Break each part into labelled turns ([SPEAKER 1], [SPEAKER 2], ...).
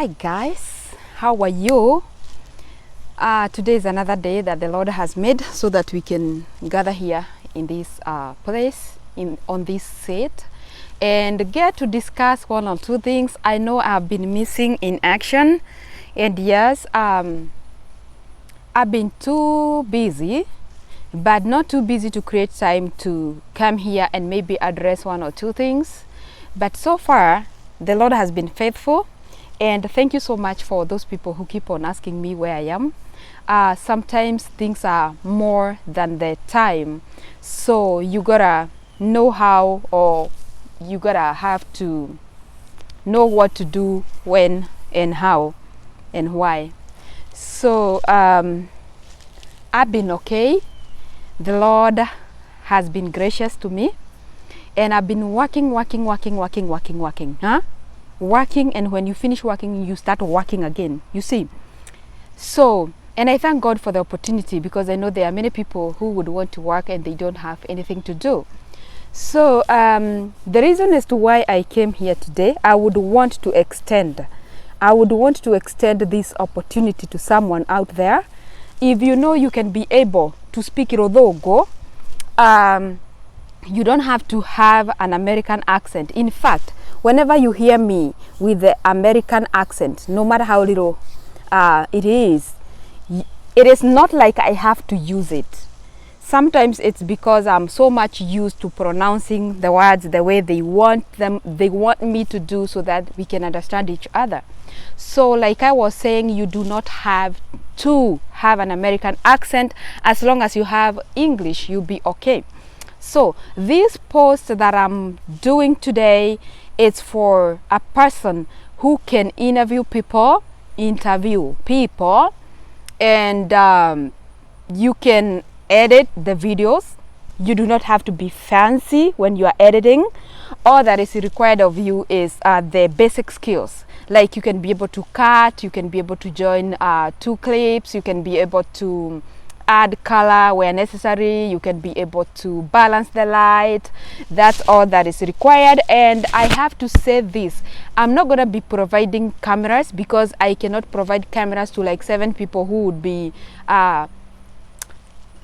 [SPEAKER 1] Hi guys, how are you? Today is another day that the Lord has made so that we can gather here in this place, on this set, and get to discuss one or two things. I know I've been missing in action, and yes, I've been too busy, but not too busy to create time to come here and maybe address one or two things. But so far, the Lord has been faithful. And thank you so much for those people who keep on asking me where I am. Sometimes things are more than the time. So you gotta know how, or you gotta have to know what to do, when and how and why. So I've been okay. The Lord has been gracious to me. And I've been working. Working, and when you finish working, you start working again, you see. So, and I thank God for the opportunity, because I know there are many people who would want to work and they don't have anything to do. So the reason as to why I came here today, I would want to extend this opportunity to someone out there. If you know you can be able to speak Irodhogo, you don't have to have an American accent. In fact, whenever you hear me with the American accent, no matter how little it is not like I have to use it. Sometimes it's because I'm so much used to pronouncing the words the way they want me to do, so that we can understand each other. So like I was saying, you do not have to have an American accent. As long as you have English, you'll be okay. So this post that I'm doing today, it's for a person who can interview people, and you can edit the videos. You do not have to be fancy when you are editing. All that is required of you is the basic skills. Like you can be able to cut, you can be able to join two clips, you can be able to add color where necessary, you can be able to balance the light. That's all that is required. And I have to say this, I'm not going to be providing cameras, because I cannot provide cameras to like 7 people who would be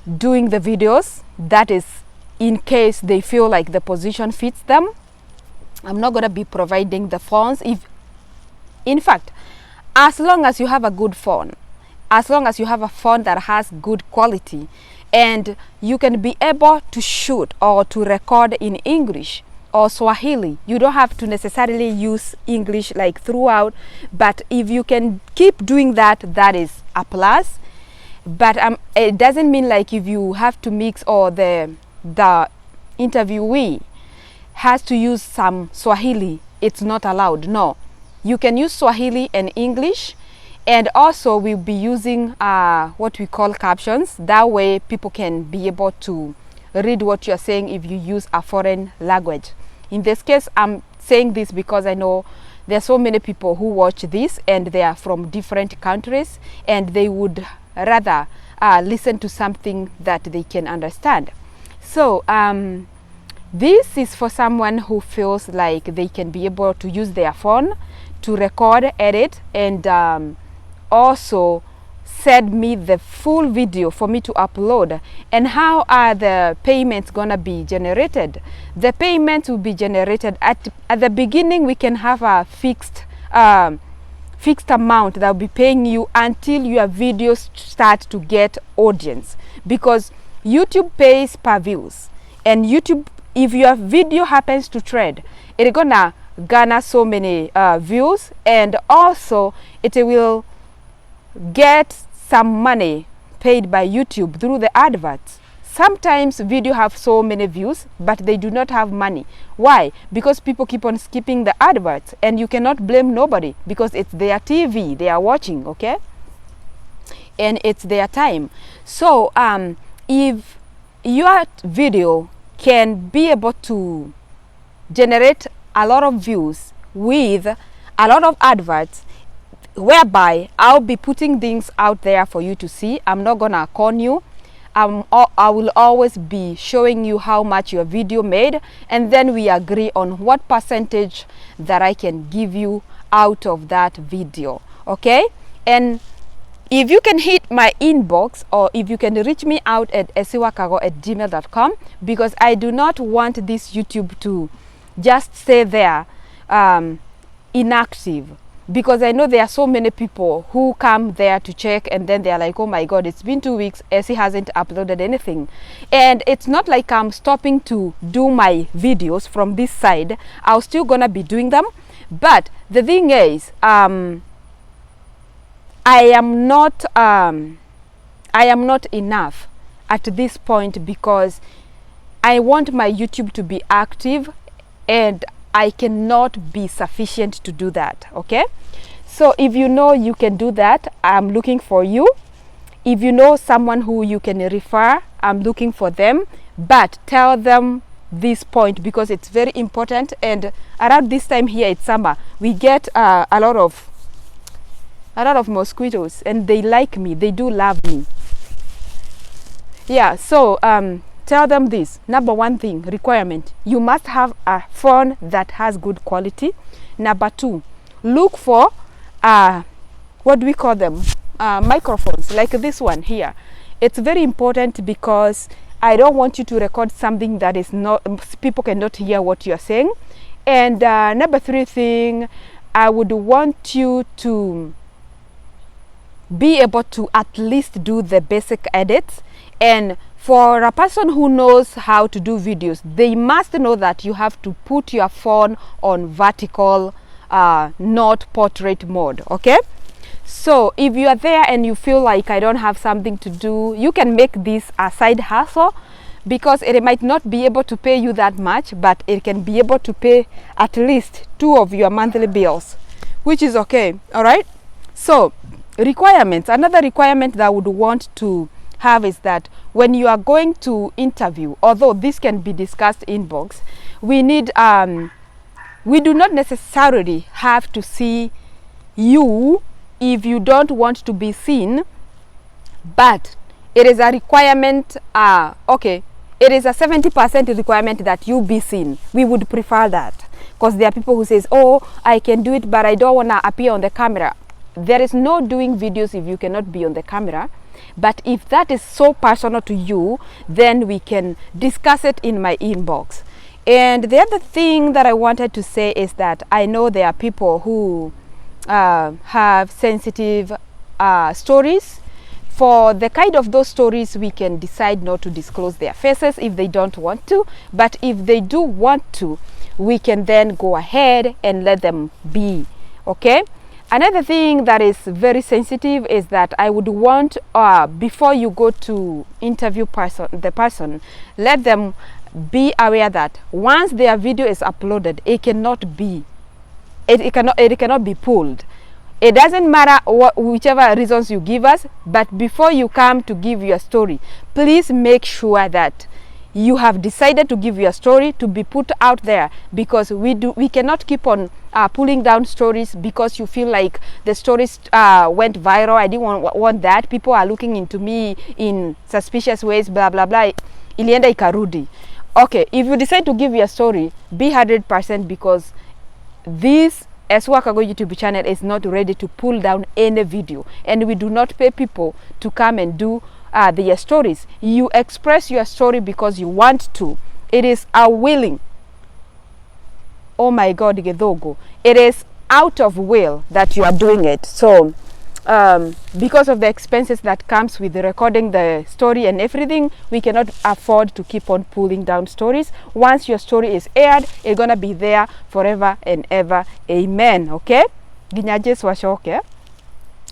[SPEAKER 1] doing the videos. That is in case they feel like the position fits them. I'm not going to be providing the phones. In fact, as long as you have a good phone, as long as you have a phone that has good quality, and you can be able to shoot or to record in English or Swahili, you don't have to necessarily use English like throughout, but if you can keep doing that, that is a plus. But it doesn't mean like if you have to mix, or the interviewee has to use some Swahili, it's not allowed. No, you can use Swahili and English. And also we'll be using what we call captions. That way people can be able to read what you're saying if you use a foreign language. In this case, I'm saying this because I know there are so many people who watch this, and they are from different countries, and they would rather listen to something that they can understand. So this is for someone who feels like they can be able to use their phone to record, edit, and also send me the full video for me to upload. And how are the payments gonna be generated? The payments will be generated at the beginning. We can have a fixed amount that will be paying you until your videos start to get audience, because YouTube pays per views, and YouTube, if your video happens to trend, it's gonna garner so many views, and also it will get some money paid by YouTube through the adverts. Sometimes video have so many views, but they do not have money. Why? Because people keep on skipping the adverts, and you cannot blame nobody, because it's their TV they are watching, okay? And it's their time. So if your video can be able to generate a lot of views with a lot of adverts, whereby I'll be putting things out there for you to see. I'm not gonna con you. I will always be showing you how much your video made, and then we agree on what percentage that I can give you out of that video. Okay, and if you can hit my inbox, or if you can reach me out at esiwakago@gmail.com, because I do not want this YouTube to just stay there inactive, because I know there are so many people who come there to check and then they are like, oh my god, it's been 2 weeks, Essie hasn't uploaded anything. And it's not like I'm stopping to do my videos from this side. I'm still gonna be doing them, but the thing is, I am not enough at this point, because I want my YouTube to be active, and I cannot be sufficient to do that. Okay, so if you know you can do that, I'm looking for you. If you know someone who you can refer, I'm looking for them. But tell them this point, because it's very important. And around this time here, it's summer, we get a lot of mosquitoes, and they like me, they do love me. Yeah, so tell them this. Number one thing, requirement, you must have a phone that has good quality. Number two, look for what do we call them, microphones like this one here. It's very important, because I don't want you to record something that is not, people cannot hear what you're saying. And number three thing, I would want you to be able to at least do the basic edits. And for a person who knows how to do videos, they must know that you have to put your phone on vertical, not portrait mode. Okay, so if you are there and you feel like I don't have something to do, you can make this a side hustle, because it might not be able to pay you that much, but it can be able to pay at least 2 of your monthly bills, which is okay. All right, so requirements, another requirement that I would want to have is that when you are going to interview, although this can be discussed inbox, we need we do not necessarily have to see you if you don't want to be seen, but it is a requirement. Okay, it is a 70% requirement that you be seen. We would prefer that, because there are people who says, oh, I can do it, but I don't want to appear on the camera. There is no doing videos if you cannot be on the camera. But if that is so personal to you, then we can discuss it in my inbox. And the other thing that I wanted to say is that I know there are people who have sensitive stories. For the kind of those stories, we can decide not to disclose their faces if they don't want to. But if they do want to, we can then go ahead and let them be. Okay? Another thing that is very sensitive is that I would want, before you go to interview the person, let them be aware that once their video is uploaded, it cannot be pulled. It doesn't matter whichever reasons you give us, but before you come to give your story, please make sure that you have decided to give your story to be put out there, because we cannot keep on pulling down stories because you feel like the stories went viral. I didn't want that. People are looking into me in suspicious ways, blah blah blah. Ilienda ikarudi. Okay, if you decide to give your story, be 100%, because this Esiwakago YouTube channel is not ready to pull down any video, and we do not pay people to come and do their stories. You express your story because you want to. It is a willing. Oh my God, Gedogo. It is out of will that you are doing it. So because of the expenses that comes with recording the story and everything, we cannot afford to keep on pulling down stories. Once your story is aired, it's gonna be there forever and ever. Amen. Okay? Ginyajes washoke.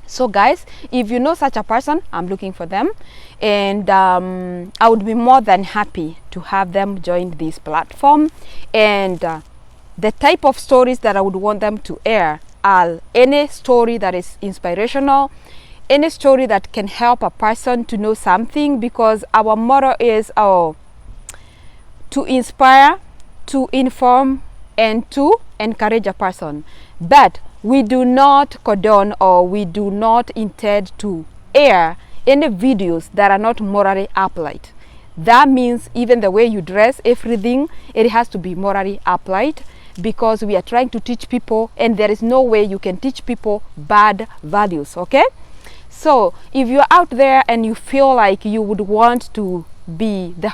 [SPEAKER 1] So guys, if you know such a person, I'm looking for them, and I would be more than happy to have them join this platform. And the type of stories that I would want them to air are any story that is inspirational, any story that can help a person to know something, because our motto is to inspire, to inform, and to encourage a person. But we do not condone, or we do not intend to air any videos that are not morally upright. That means even the way you dress, everything, it has to be morally upright. because we are trying to teach people, and there is no way you can teach people bad values. Okay, so if you're out there and you feel like you would want to be the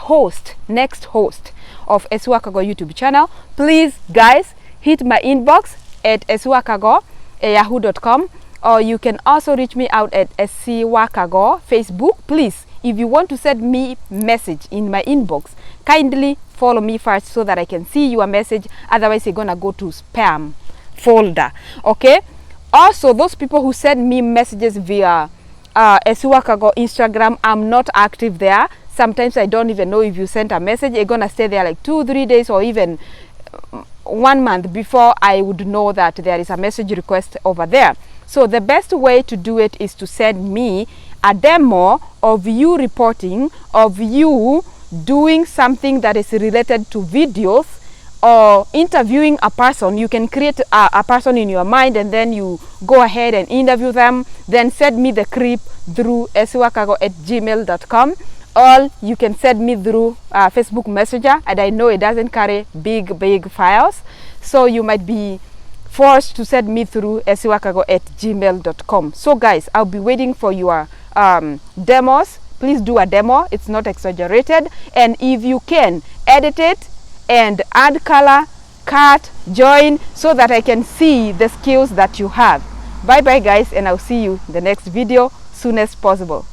[SPEAKER 1] next host of Esiwakago YouTube channel, please guys hit my inbox at esiwakago@yahoo.com, or you can also reach me out at Esiwakago Facebook. Please, if you want to send me message in my inbox, kindly follow me first so that I can see your message. Otherwise you're gonna go to spam folder. Okay, also those people who send me messages via Esiwakago Instagram, I'm not active there. Sometimes I don't even know if you sent a message. You're gonna stay there like 2-3 days or even 1 month before I would know that there is a message request over there. So the best way to do it is to send me a demo of you reporting, of you doing something that is related to videos or interviewing a person. You can create a person in your mind and then you go ahead and interview them, then send me the clip through esiwakago@gmail.com, or you can send me through Facebook Messenger, and I know it doesn't carry big files, so you might be forced to send me through esiwakago@gmail.com. So guys, I'll be waiting for your demos. Please do a demo, it's not exaggerated, and if you can, edit it and add color, cut, join, so that I can see the skills that you have. Bye bye guys, and I'll see you in the next video soon as possible.